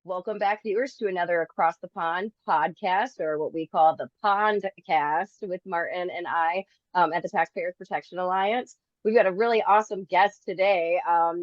Welcome back, viewers, to another Across the Pond podcast, or what we call the Pondcast with Martin and I at the Taxpayers Protection Alliance. We've got a really awesome guest today.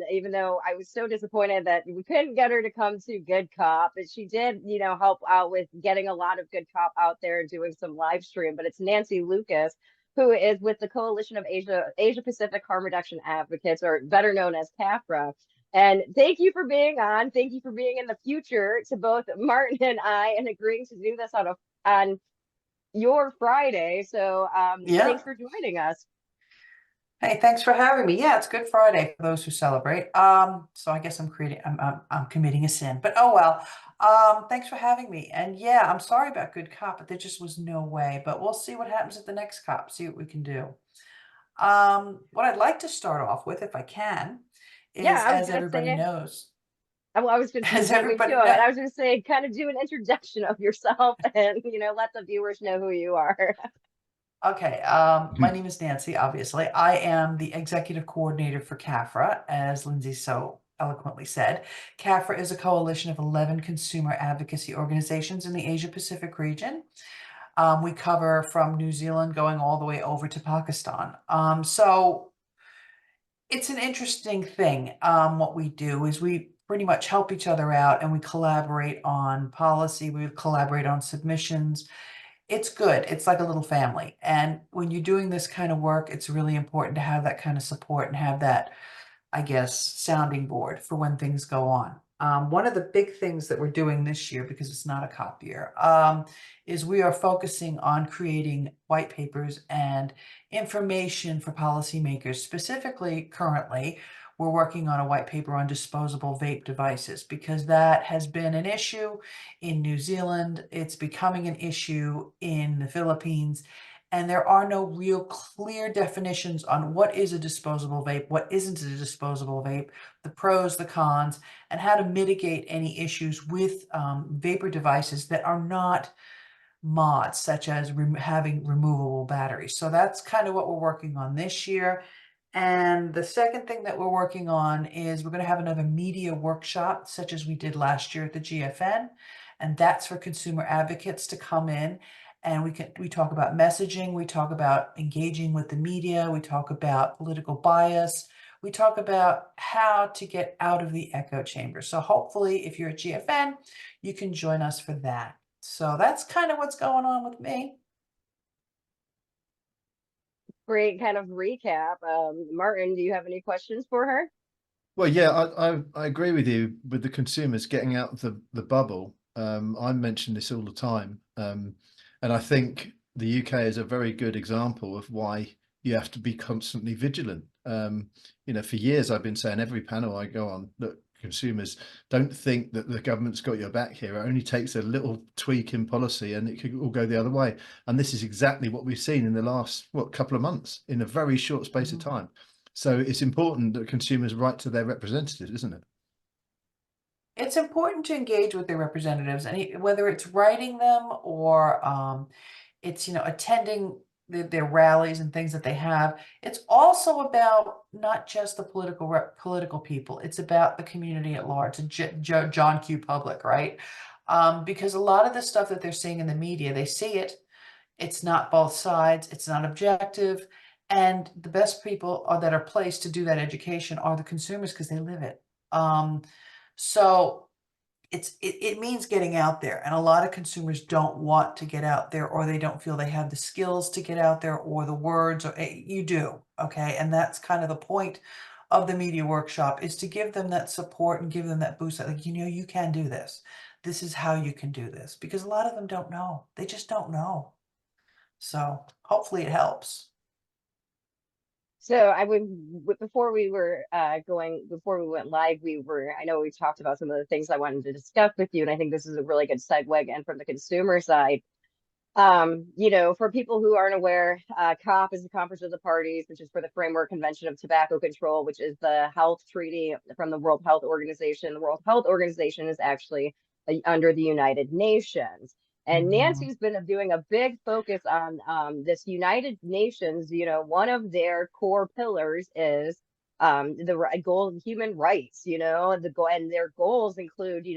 Even though I was so disappointed that we couldn't get her to come to Good Cop, but she did, help out with getting a lot of Good Cop out there and doing some live stream. But it's Nancy Loucas, who is with the Coalition of Asia Pacific Harm Reduction Advocates, or better known as CAPHRA. And thank you for being on. Thank you for being in the future to both Martin and I, and agreeing to do this on your Friday. So Yeah. thanks for joining us. Hey, thanks for having me. Yeah, it's Good Friday for those who celebrate. So I guess I'm committing a sin, but oh well. Thanks for having me. And yeah, I'm sorry about Good Cop, but there just was no way. But we'll see what happens at the next cop, see what we can do. What I'd like to start off with, if I can, Yeah, is I was as gonna everybody say. knows, Well, I was going to as beat me to everybody it. knows. I was going to say, kind of do an introduction of yourself, and let the viewers know who you are. Okay, my name is Nancy, obviously. I am the executive coordinator for CAPHRA, as Lindsay so eloquently said. CAPHRA is a coalition of 11 consumer advocacy organizations in the Asia Pacific region. We cover from New Zealand going all the way over to Pakistan. So it's an interesting thing. What we do is we pretty much help each other out and we collaborate on policy, we collaborate on submissions. It's good. It's like a little family. And when you're doing this kind of work, it's really important to have that kind of support and have that, I guess, sounding board for when things go on. One of the big things that we're doing this year, because it's not a cop year, is we are focusing on creating white papers and information for policymakers. Specifically, currently, we're working on a white paper on disposable vape devices because that has been an issue in New Zealand. It's becoming an issue in the Philippines. And there are no real clear definitions on what is a disposable vape, what isn't a disposable vape, the pros, the cons, and how to mitigate any issues with vapor devices that are not mods, such as having removable batteries. So that's kind of what we're working on this year. And the second thing that we're working on is we're going to have another media workshop, such as we did last year at the GFN. And that's for consumer advocates to come in and we talk about messaging, we talk about engaging with the media, we talk about political bias, we talk about how to get out of the echo chamber. So hopefully if you're at GFN, you can join us for that. So that's kind of what's going on with me. Great kind of recap. Martin, do you have any questions for her? Well, yeah, I agree with you with the consumers getting out of the bubble. I mention this all the time, and I think the UK is a very good example of why you have to be constantly vigilant. For years I've been saying every panel I go on that consumers don't think that the government's got your back here. It only takes a little tweak in policy and it could all go the other way. And this is exactly what we've seen in the last couple of months in a very short space of time. So it's important that consumers write to their representatives, isn't it? It's important to engage with their representatives, and whether it's writing them or it's attending their rallies and things that they have. It's also about not just the political people. It's about the community at large, John Q. Public, right? Because a lot of the stuff that they're seeing in the media, they see it. It's not both sides. It's not objective. And the best people that are placed to do that education are the consumers because they live it. So it means getting out there, and a lot of consumers don't want to get out there, or they don't feel they have the skills to get out there, or the words, or you do, okay? And that's kind of the point of the media workshop, is to give them that support and give them that boost, like, you can do this. This is how you can do this, because a lot of them don't know. They just don't know. So hopefully it helps. So I would before we were before we went live, I know we talked about some of the things I wanted to discuss with you, and I think this is a really good segue again from the consumer side. For people who aren't aware, COP is the Conference of the Parties, which is for the Framework Convention of Tobacco Control, which is the health treaty from the World Health Organization. The World Health Organization is actually under the United Nations. And Nancy's been doing a big focus on this United Nations. One of their core pillars is the goal of human rights. The goal, and their goals include,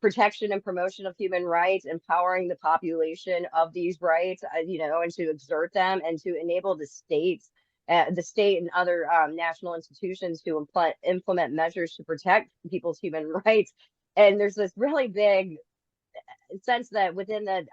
protection and promotion of human rights, empowering the population of these rights, and to exert them and to enable the state and other national institutions to implement measures to protect people's human rights. And there's this really big sense that within the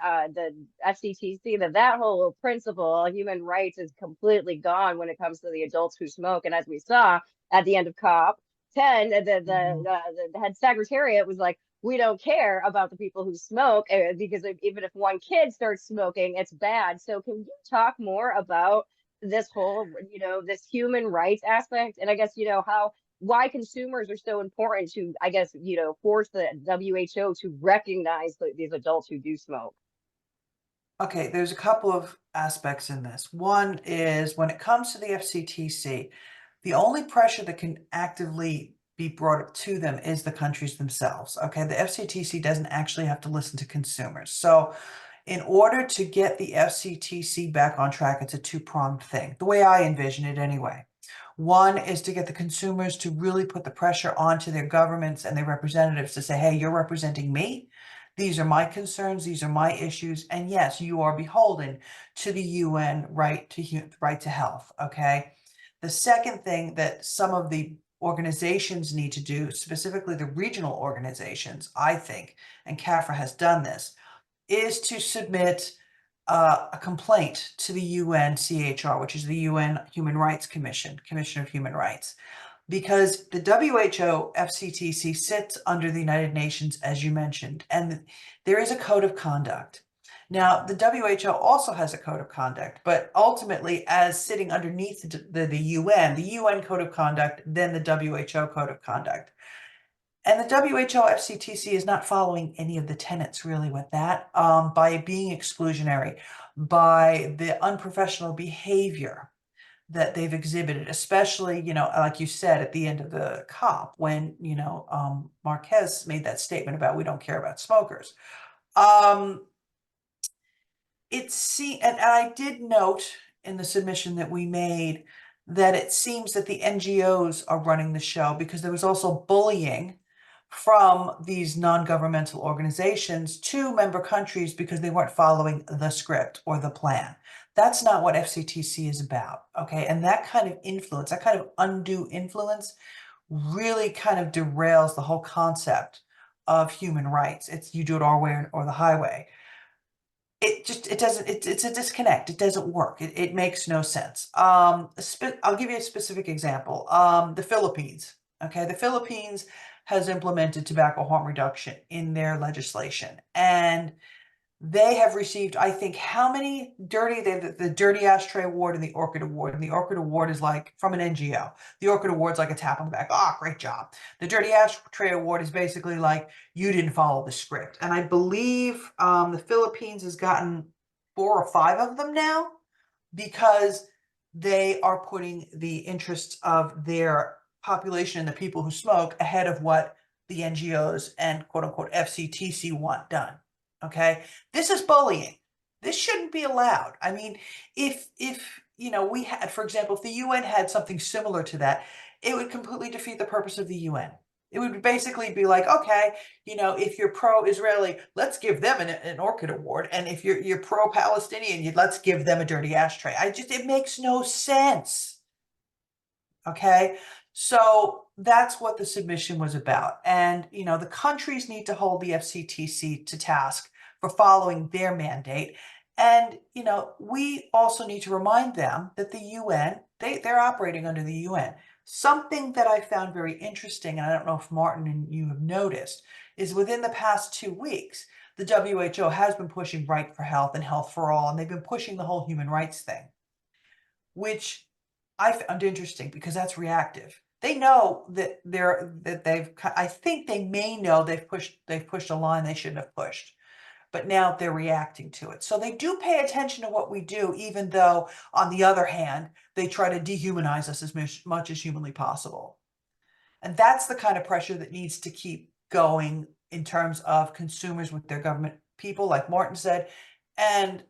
FCTC that whole principle, human rights, is completely gone when it comes to the adults who smoke. And as we saw at the end of COP 10, the head secretariat was like, we don't care about the people who smoke because even if one kid starts smoking, it's bad. So can you talk more about this whole, this human rights aspect? And I guess, why consumers are so important to, I guess, force the WHO to recognize these adults who do smoke. Okay, there's a couple of aspects in this. One is when it comes to the FCTC, the only pressure that can actively be brought up to them is the countries themselves. Okay, the FCTC doesn't actually have to listen to consumers. So in order to get the FCTC back on track, it's a two-pronged thing, the way I envision it anyway. One is to get the consumers to really put the pressure onto their governments and their representatives to say, hey, you're representing me. These are my concerns. These are my issues. And yes, you are beholden to the UN right to health. Okay. The second thing that some of the organizations need to do, specifically the regional organizations, I think, and CAPHRA has done this, is to submit a complaint to the UN CHR, which is the UN Human Rights Commission of Human Rights, because the WHO FCTC sits under the United Nations, as you mentioned, and there is a code of conduct. Now, the WHO also has a code of conduct, but ultimately, as sitting underneath the UN code of conduct, then the WHO code of conduct. And the WHO FCTC is not following any of the tenets really with that, by being exclusionary, by the unprofessional behavior that they've exhibited, especially, like you said, at the end of the COP, when, Marquez made that statement about we don't care about smokers. And I did note in the submission that we made that it seems that the NGOs are running the show, because there was also bullying from these non-governmental organizations to member countries because they weren't following the script or the plan. That's not what FCTC is about, okay? And that kind of influence, that kind of undue influence, really kind of derails the whole concept of human rights. It's you do it our way or the highway. It's a disconnect. It doesn't work. It makes no sense. I'll give you a specific example. The Philippines, okay? The Philippines has implemented tobacco harm reduction in their legislation, and they have received, I think, how many the Dirty Ashtray Award and the Orchid Award. And the Orchid Award is like from an NGO. The Orchid Award's like a tap on the back. Oh, great job. The Dirty Ashtray Award is basically like, you didn't follow the script. And I believe the Philippines has gotten 4 or 5 of them now, because they are putting the interests of their population and the people who smoke ahead of what the NGOs and quote unquote FCTC want done. Okay, this is bullying. This shouldn't be allowed. I mean, if we had, for example, if the UN had something similar to that, it would completely defeat the purpose of the UN. It would basically be like, okay, if you're pro-Israeli, let's give them an Orchid Award, and if you're pro-Palestinian, let's give them a Dirty Ashtray. It makes no sense. Okay, so that's what the submission was about. And, the countries need to hold the FCTC to task for following their mandate. And, we also need to remind them that the UN, they're operating under the UN. Something that I found very interesting, and I don't know if Martin and you have noticed, is within the past 2 weeks, the WHO has been pushing right for health and health for all, and they've been pushing the whole human rights thing, which I found interesting because that's reactive. They know that I think they may know they've pushed a line they shouldn't have pushed, but now they're reacting to it. So they do pay attention to what we do, even though on the other hand, they try to dehumanize us as much as humanly possible. And that's the kind of pressure that needs to keep going in terms of consumers with their government people, like Martin said, and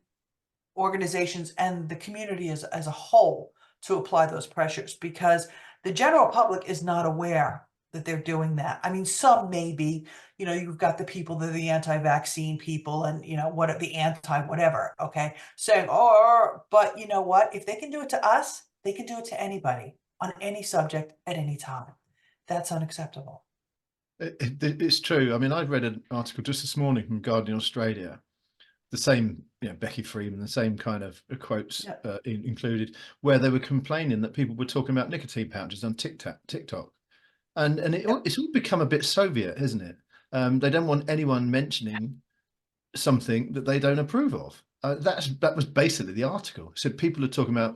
organizations and the community as a whole to apply those pressures, because the general public is not aware that they're doing that. I mean, some maybe, you know, you've got the people that are the anti-vaccine people and, you know, what are the anti-whatever, okay, saying, oh, but you know what? If they can do it to us, they can do it to anybody on any subject at any time. That's unacceptable. It's true. I mean, I've read an article just this morning from Guardian Australia, the same, you know, Becky Freeman, the same kind of quotes included, where they were complaining that people were talking about nicotine pouches on TikTok. And it's all become a bit Soviet, isn't it? They don't want anyone mentioning something that they don't approve of. That was basically the article. So people are talking about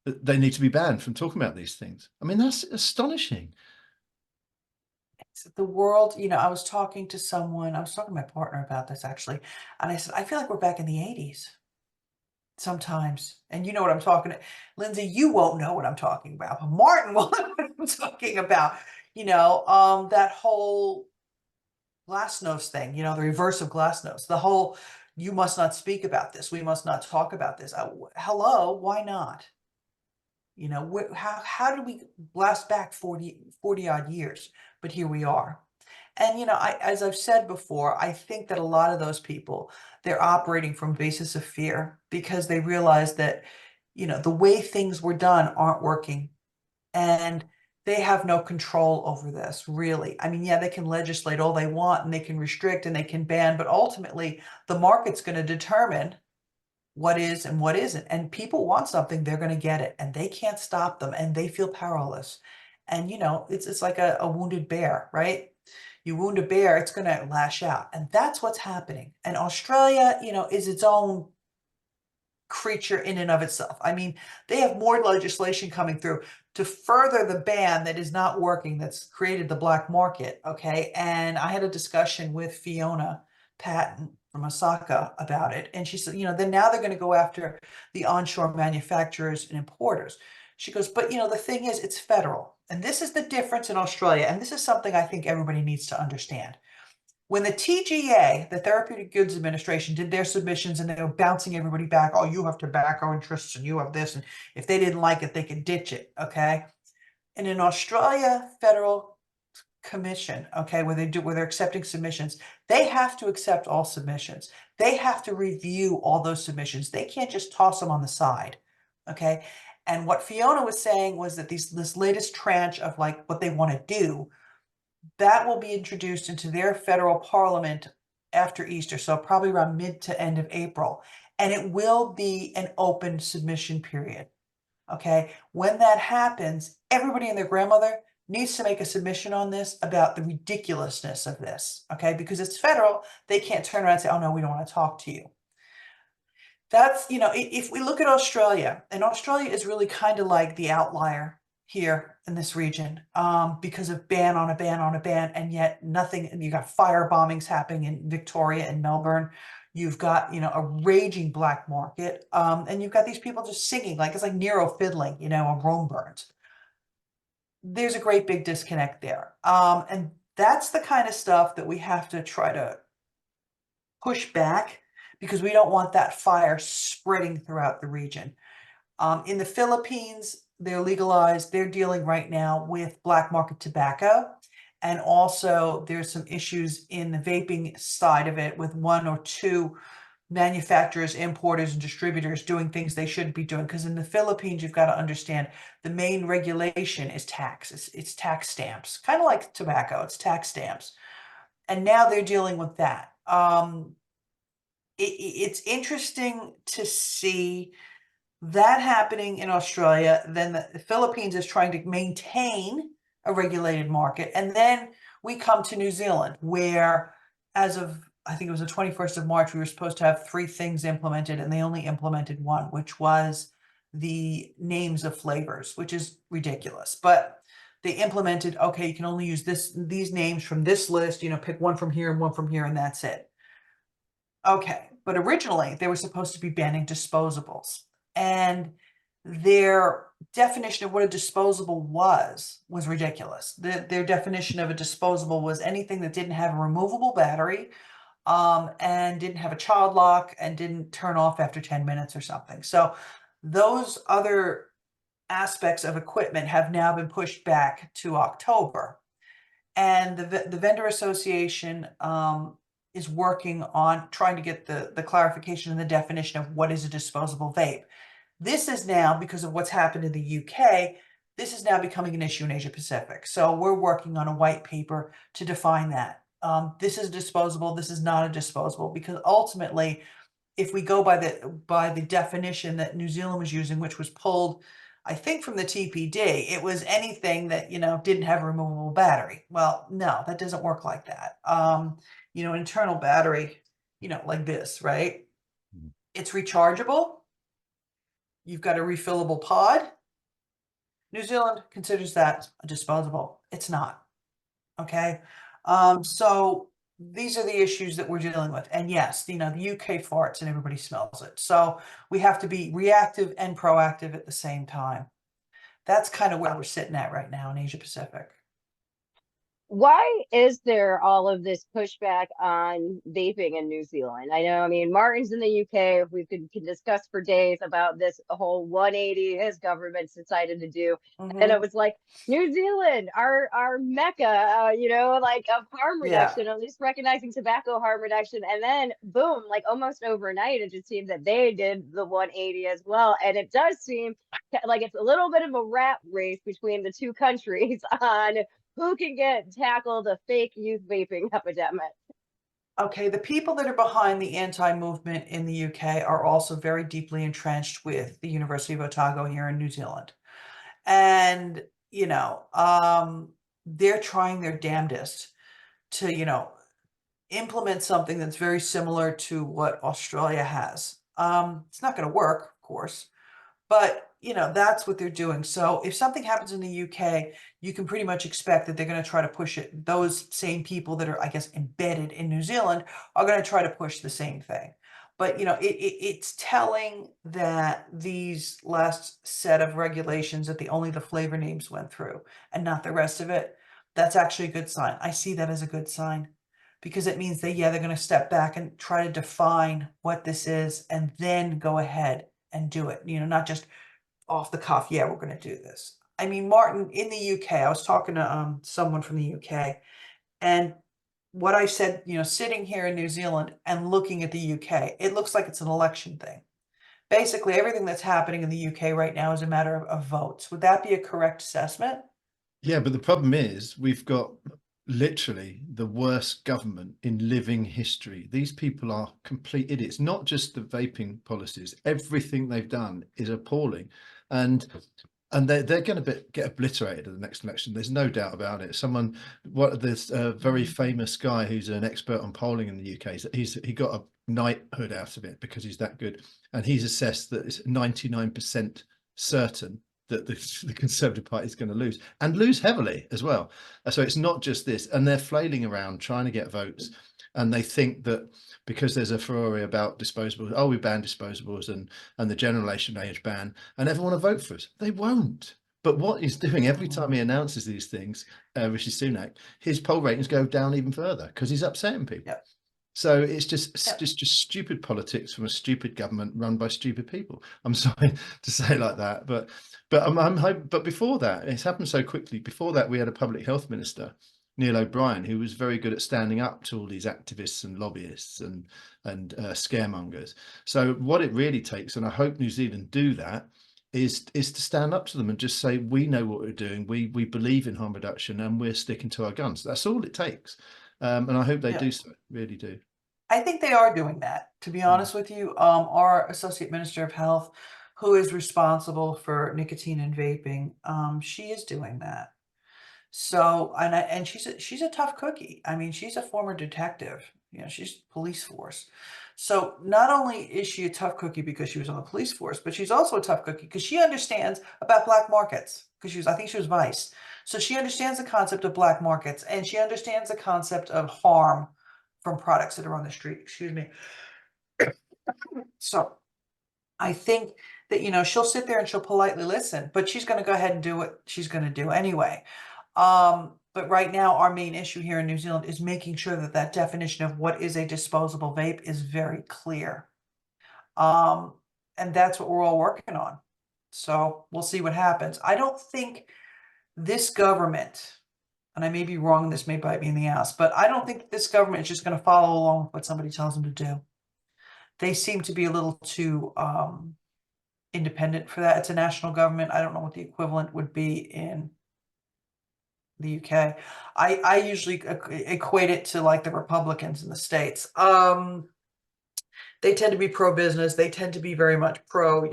that they need to be banned from talking about these things. I mean, that's astonishing. The world, you know, I was talking to my partner about this actually, and I said, I feel like we're back in the 80s sometimes. And you know what I'm talking about. Lindsay, you won't know what I'm talking about, but Martin will know what I'm talking about. You know, that whole glasnost thing, you know, the reverse of glasnost, the whole, you must not speak about this. We must not talk about this. Hello, why not? You know, how did we blast back 40 odd years? But here we are. And, you know, as I've said before, I think that a lot of those people, they're operating from a basis of fear because they realize that, you know, the way things were done aren't working and they have no control over this, really. I mean, yeah, they can legislate all they want and they can restrict and they can ban, but ultimately the market's going to determine what is and what isn't. And people want something, they're going to get it, and they can't stop them, and they feel powerless. And you know, it's like a wounded bear, right? You wound a bear, it's going to lash out, and that's what's happening. And Australia, you know, is its own creature in and of itself. I mean, they have more legislation coming through to further the ban that is not working, that's created the black market. Okay. And I had a discussion with Fiona Patton from Osaka about it. And she said, you know, then now they're going to go after the onshore manufacturers and importers. She goes, but you know, the thing is, it's federal. And this is the difference in Australia. And this is something I think everybody needs to understand. When the TGA, the Therapeutic Goods Administration, did their submissions and they were bouncing everybody back, oh, you have tobacco interests and you have this, and if they didn't like it, they could ditch it, okay? And in Australia, Federal Commission, okay, where they're accepting submissions, they have to accept all submissions. They have to review all those submissions. They can't just toss them on the side, okay? And what Fiona was saying was that this latest tranche of like what they want to do, that will be introduced into their federal parliament after Easter, so probably around mid to end of April. And it will be an open submission period. Okay. When that happens, everybody and their grandmother needs to make a submission on this about the ridiculousness of this. Okay. Because it's federal, they can't turn around and say, oh, no, we don't want to talk to you. That's, you know, if we look at Australia, and Australia is really kind of like the outlier here in this region, because of ban on a ban on a ban, and yet nothing. And you got fire bombings happening in Victoria and Melbourne. You've got, you know, a raging black market, and you've got these people just singing like it's like Nero fiddling, you know, on Rome Burns. There's a great big disconnect there, and that's the kind of stuff that we have to try to push back because we don't want that fire spreading throughout the region. In the Philippines, they're legalized. They're dealing right now with black market tobacco. And also there's some issues in the vaping side of it with one or two manufacturers, importers, and distributors doing things they shouldn't be doing. Because in the Philippines, you've got to understand the main regulation is tax. It's tax stamps, kind of like tobacco, it's tax stamps. And now they're dealing with that. It's interesting to see that happening in Australia. Then the Philippines is trying to maintain a regulated market. And then we come to New Zealand, where as of, I think it was the 21st of March, we were supposed to have 3 things implemented, and they only implemented 1, which was the names of flavors, which is ridiculous. But they implemented, okay, you can only use these names from this list, you know, pick one from here and one from here, and that's it. Okay, but originally they were supposed to be banning disposables. And their definition of what a disposable was ridiculous. Their definition of a disposable was anything that didn't have a removable battery, and didn't have a child lock and didn't turn off after 10 minutes or something. So those other aspects of equipment have now been pushed back to October. and the vendor association is working on trying to get the clarification and the definition of what is a disposable vape. This is now, because of what's happened in the UK, this is now becoming an issue in Asia Pacific. So we're working on a white paper to define that. This is disposable, this is not a disposable, because ultimately, if we go by the definition that New Zealand was using, which was pulled, I think, from the TPD, it was anything that, didn't have a removable battery. Well, no, that doesn't work like that. Internal battery, like this, right? It's rechargeable. You've got a refillable pod. New Zealand considers that a disposable. It's not. Okay. So these are the issues that we're dealing with. And yes, the UK farts and everybody smells it. So we have to be reactive and proactive at the same time. That's kind of where we're sitting at right now in Asia Pacific. Why is there all of this pushback on vaping in New Zealand? I know, I mean, Martin's in the UK. We can discuss for days about this whole 180 his government's decided to do. And it was like, New Zealand, our mecca, like of harm reduction, at least recognizing tobacco harm reduction. And then boom, like almost overnight, it just seemed that they did the 180 as well. And it does seem like it's a little bit of a rat race between the two countries on who can tackle the fake youth vaping epidemic. Okay, the people that are behind the anti-movement in the UK are also very deeply entrenched with the University of Otago here in New Zealand. And, they're trying their damnedest to, implement something that's very similar to what Australia has. It's not going to work, of course, but that's what they're doing. So if something happens in the UK, you can pretty much expect that they're going to try to push it. Those same people that are, I guess, embedded in New Zealand are going to try to push the same thing. But it's telling that these last set of regulations that only the flavor names went through and not the rest of it. That's actually a good sign. I see that as a good sign, because it means that, they're going to step back and try to define what this is and then go ahead and do it. Not just off the cuff, we're going to do this. I mean, Martin, in the UK, I was talking to someone from the UK, and what I said, sitting here in New Zealand and looking at the UK, it looks like it's an election thing. Basically, everything that's happening in the UK right now is a matter of votes. Would that be a correct assessment? Yeah, but the problem is we've got literally the worst government in living history. These people are complete idiots. Not just the vaping policies, everything they've done is appalling, and they're going to get obliterated in the next election. There's no doubt about it. This very famous guy who's an expert on polling in the UK, he got a knighthood out of it because he's that good, and he's assessed that it's 99% certain that the Conservative Party is going to lose, and lose heavily as well. So it's not just this, and they're flailing around trying to get votes, and they think that because there's a furore about disposables, we ban disposables and the generation age ban, and everyone will vote for us. They won't. But what he's doing every time he announces these things, Rishi Sunak, his poll ratings go down even further because he's upsetting people. Yep. So it's just stupid politics from a stupid government run by stupid people. I'm sorry to say it like that, but but before that, it's happened so quickly. Before that, we had a public health minister, Neil O'Brien, who was very good at standing up to all these activists and lobbyists and scaremongers. So what it really takes, and I hope New Zealand do that, is to stand up to them and just say, we know what we're doing. We believe in harm reduction and we're sticking to our guns. That's all it takes. And I hope they do so, really do. I think they are doing that, to be honest with you. Our Associate Minister of Health, who is responsible for nicotine and vaping, she is doing that. So, and she's a tough cookie. I mean, she's a former detective. She's police force. So not only is she a tough cookie because she was on the police force, but she's also a tough cookie because she understands about black markets, because I think she was vice. So she understands the concept of black markets, and she understands the concept of harm from products that are on the street. Excuse me. So I think that, she'll sit there and she'll politely listen, but she's going to go ahead and do what she's going to do anyway. But right now, our main issue here in New Zealand is making sure that definition of what is a disposable vape is very clear. And that's what we're all working on. So we'll see what happens. I don't think this government, and I may be wrong, and this may bite me in the ass, but I don't think this government is just going to follow along with what somebody tells them to do. They seem to be a little too independent for that. It's a national government. I don't know what the equivalent would be in the UK. I usually equate it to like the Republicans in the States. They tend to be pro-business. They tend to be very much pro,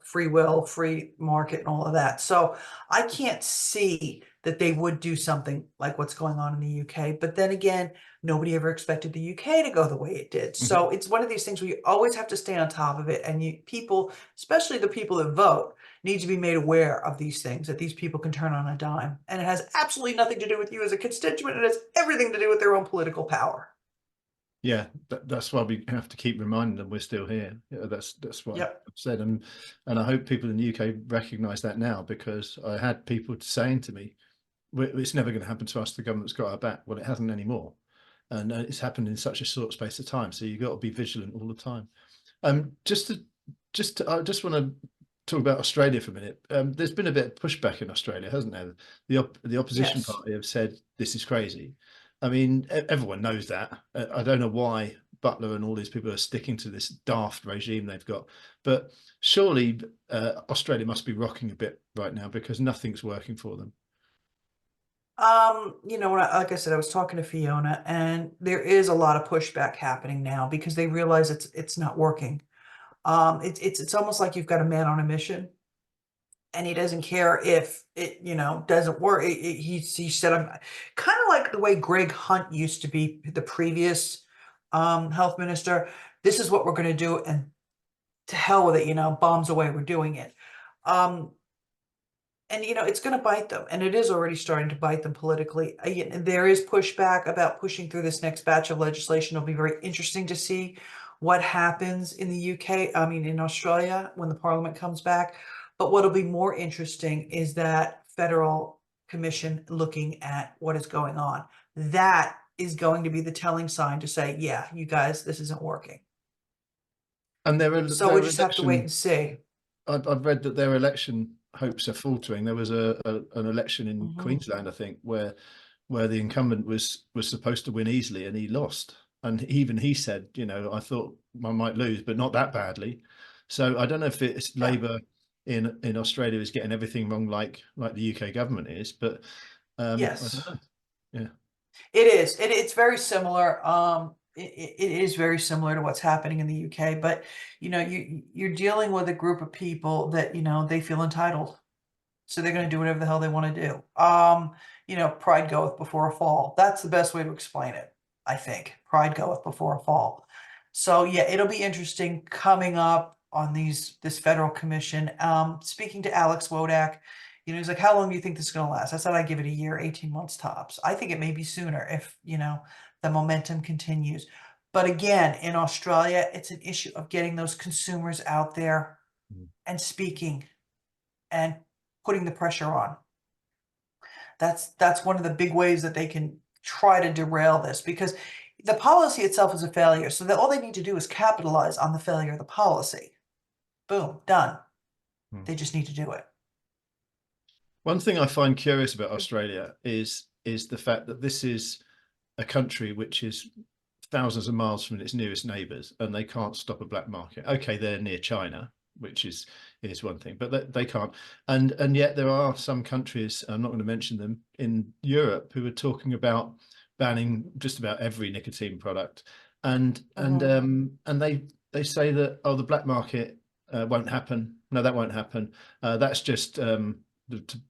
free will, free market, and all of that. So I can't see that they would do something like what's going on in the UK. But then again, nobody ever expected the UK to go the way it did. So it's one of these things where you always have to stay on top of it. And people, especially the people that vote, need to be made aware of these things, that these people can turn on a dime. And it has absolutely nothing to do with you as a constituent. It has everything to do with their own political power. Yeah, that's why we have to keep reminding them we're still here. That's what I've said, and I hope people in the UK recognise that now, because I had people saying to me, "It's never going to happen to us. The government's got our back." Well, it hasn't anymore, and it's happened in such a short space of time. So you've got to be vigilant all the time. I just want to talk about Australia for a minute. There's been a bit of pushback in Australia, hasn't there? The opposition party have said this is crazy. I mean, everyone knows that. I don't know why Butler and all these people are sticking to this daft regime they've got, but surely Australia must be rocking a bit right now, because nothing's working for them. Like I said, I was talking to Fiona, and there is a lot of pushback happening now because they realize it's not working. It's almost like you've got a man on a mission, and he doesn't care if it, doesn't work. He said, I'm kind of like the way Greg Hunt used to be, the previous health minister. This is what we're going to do, and to hell with it, bombs away, we're doing it. And it's going to bite them, and it is already starting to bite them politically. There is pushback about pushing through this next batch of legislation. It'll be very interesting to see what happens in the UK, in Australia, when the Parliament comes back. But what'll be more interesting is that federal commission looking at what is going on. That is going to be the telling sign to say, yeah, you guys, this isn't working. And so we just have to wait and see. I've read that their election hopes are faltering. There was an election in Queensland, I think, where the incumbent was supposed to win easily, and he lost. And even he said, I thought I might lose, but not that badly. So I don't know if it's Labour in Australia is getting everything wrong, like the UK government is, but yes, I don't know. Yeah, it is. It's very similar. It is very similar to what's happening in the UK, but you're dealing with a group of people that they feel entitled, so they're going to do whatever the hell they want to do. Pride goeth before a fall. That's the best way to explain it, I think. Pride goeth before a fall. So yeah, it'll be interesting coming up on this federal commission. Speaking to Alex Wodak, he's like, how long do you think this is going to last? I said, I give it a year, 18 months tops. I think it may be sooner if, the momentum continues. But again, in Australia, it's an issue of getting those consumers out there and speaking and putting the pressure on. That's one of the big ways that they can try to derail this, because the policy itself is a failure. So that all they need to do is capitalize on the failure of the policy. Boom, done. They just need to do it. One thing I find curious about Australia is the fact that this is a country which is thousands of miles from its nearest neighbours, and they can't stop a black market. Okay, they're near China, which is one thing, but they can't. And yet there are some countries, I'm not going to mention them, in Europe who are talking about banning just about every nicotine product, and they say that, oh, the black market won't happen. No, that won't happen. That's just the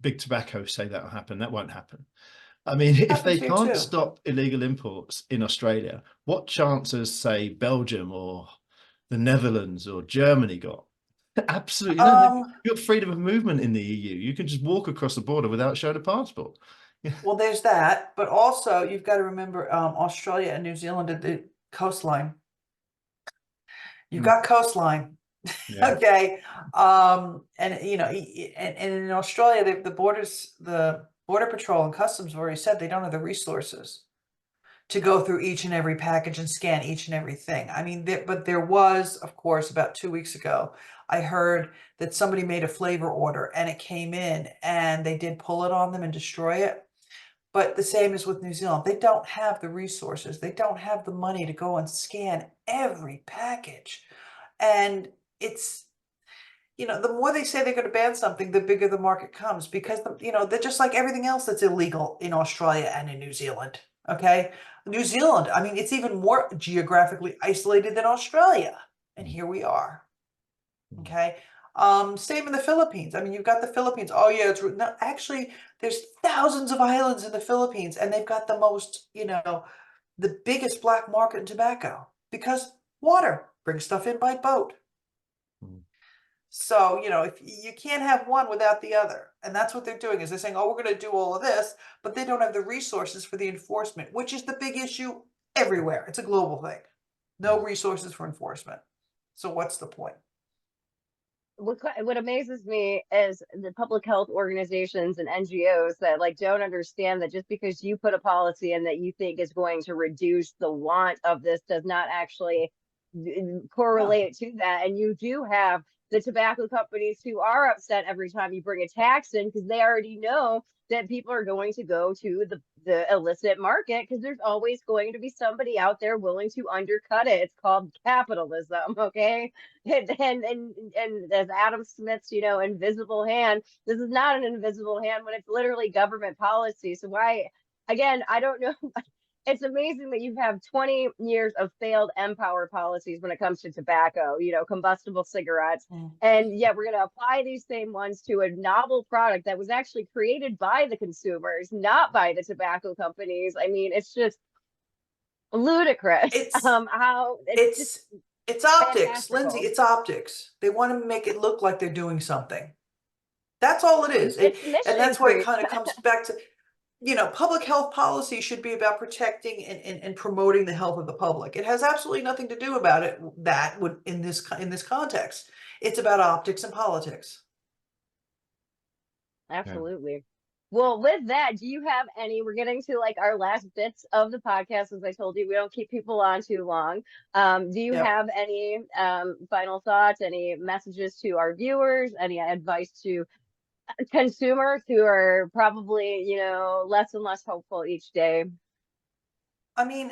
big tobacco say that will happen. That won't happen. I mean, if they can't stop illegal imports in Australia, what chance has, say, Belgium or the Netherlands or Germany got? Absolutely no. You've got freedom of movement in the EU. You can just walk across the border without showing a passport. Well, there's that, but also you've got to remember Australia and New Zealand at the coastline. You've got coastline. Yeah. Okay. And in Australia, the Border Patrol and Customs have already said they don't have the resources to go through each and every package and scan each and everything. I mean, but there was, of course, about 2 weeks ago, I heard that somebody made a flavor order and it came in and they did pull it on them and destroy it. But the same as with New Zealand. They don't have the resources. They don't have the money to go and scan every package. And it's, the more they say they're going to ban something, the bigger the market comes because, they're just like everything else that's illegal in Australia and in New Zealand. Okay. New Zealand, I mean, it's even more geographically isolated than Australia. And here we are. Okay. Same in the Philippines. I mean, you've got the Philippines. Oh yeah, no, actually, there's thousands of islands in the Philippines, and they've got the most, the biggest black market in tobacco because water brings stuff in by boat. Mm. So, if you can't have one without the other, and that's what they're doing is they're saying, oh, we're going to do all of this, but they don't have the resources for the enforcement, which is the big issue everywhere. It's a global thing. No resources for enforcement. So what's the point? What amazes me is the public health organizations and NGOs that like don't understand that just because you put a policy in that you think is going to reduce the want of this does not actually correlate to that. And you do have the tobacco companies who are upset every time you bring a tax in because they already know that people are going to go to the illicit market because there's always going to be somebody out there willing to undercut it. It's called capitalism, okay? And as Adam Smith's, invisible hand, this is not an invisible hand when it's literally government policy. So why, again, I don't know. It's amazing that you have 20 years of failed Empower policies when it comes to tobacco, combustible cigarettes. And yet we're going to apply these same ones to a novel product that was actually created by the consumers, not by the tobacco companies. I mean, it's just ludicrous. It's How it's optics, Lindsay. fantastical. It's optics. They want to make it look like they're doing something. That's all it is. It's And mission that's why it creep. kind of comes back to, public health policy should be about protecting and promoting the health of the public. It has absolutely nothing to do about it that would in this context. It's about optics and politics. Absolutely. Well, with that, do you have any? We're getting to like our last bits of the podcast. As I told you, we don't keep people on too long. Do you have any final thoughts, any messages to our viewers, any advice to consumers who are probably, less and less hopeful each day? I mean,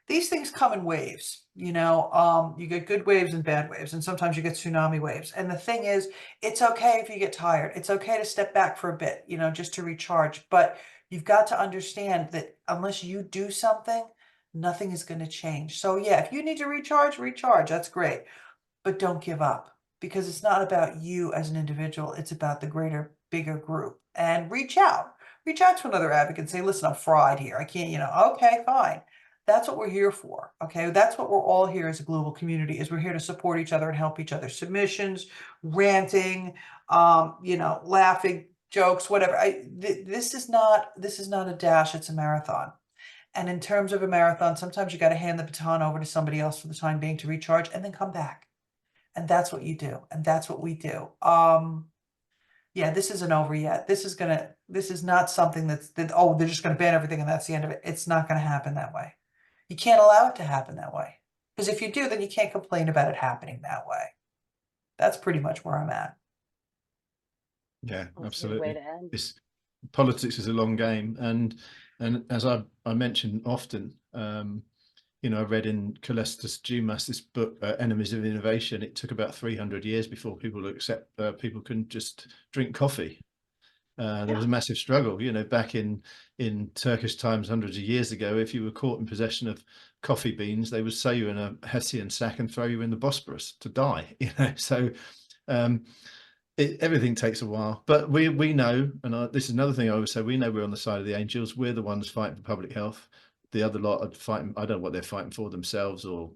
these things come in waves, you get good waves and bad waves, and sometimes you get tsunami waves. And the thing is, it's okay if you get tired. It's okay to step back for a bit, just to recharge. But you've got to understand that unless you do something, nothing is going to change. So yeah, if you need to recharge, that's great. But don't give up because it's not about you as an individual. It's about the greater, bigger group. And reach out to another advocate and say, listen, I'm fried here. I can't, okay, fine. That's what we're here for. Okay. That's what we're all here as a global community is we're here to support each other and help each other. Submissions, ranting, laughing, jokes, whatever. This is not a dash. It's a marathon. And in terms of a marathon, sometimes you got to hand the baton over to somebody else for the time being to recharge and then come back. And that's what you do. And that's what we do. Yeah, this isn't over yet. This is not something they're just going to ban everything and that's the end of it. It's not going to happen that way. You can't allow it to happen that way. Because if you do, then you can't complain about it happening that way. That's pretty much where I'm at. Yeah, That's absolutely. a good way to end. Politics is a long game. And as I mentioned often, I read in Calestis Dumas, this book, Enemies of Innovation. It took about 300 years before people accept people can just drink coffee. There was a massive struggle, back in Turkish times, hundreds of years ago. If you were caught in possession of coffee beans, they would sew you in a Hessian sack and throw you in the Bosporus to die. So everything takes a while. But we know, and this is another thing I always say: we know we're on the side of the angels. We're the ones fighting for public health. The other lot are fighting. I don't know what they're fighting for themselves or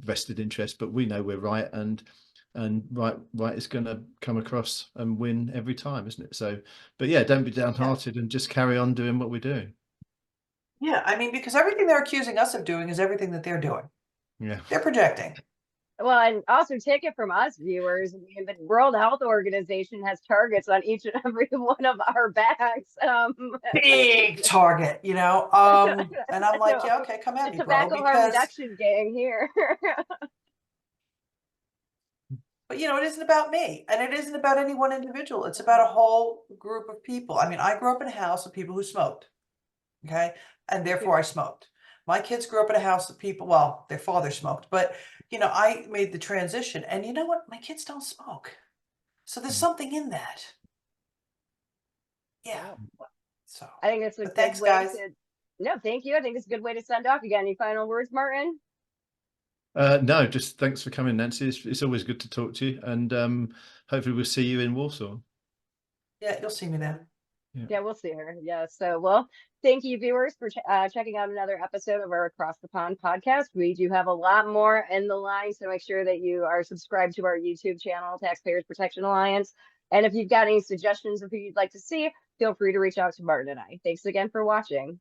vested interest, but we know we're right, and right is going to come across and win every time, isn't it? So, but yeah, don't be downhearted and just carry on doing what we do. Yeah, I mean, because everything they're accusing us of doing is everything that they're doing. Yeah, they're projecting. Well, and also take it from us viewers. I mean, the World Health Organization has targets on each and every one of our backs. Big target, and I'm like, yeah, okay, come at me, bro. Tobacco harm reduction gang here. But it isn't about me, and it isn't about any one individual. It's about a whole group of people. I mean, I grew up in a house of people who smoked, okay? And therefore I smoked. My kids grew up in a house of people, well, their father smoked, but I made the transition, and you know what? My kids don't smoke. So there's Mm. something in that. Yeah. Yeah. So, I think that's a but good thanks, way guys. to. No, thank you. I think it's a good way to send off. You got any final words, Martin? No, just thanks for coming, Nancy. It's always good to talk to you, and hopefully we'll see you in Warsaw. Yeah, you'll see me there. Yeah, we'll see her. Yeah. So, well, thank you, viewers, for checking out another episode of our Across the Pond podcast. We do have a lot more in the line, so make sure that you are subscribed to our YouTube channel, Taxpayers Protection Alliance. And if you've got any suggestions of who you'd like to see, feel free to reach out to Martin and I. Thanks again for watching.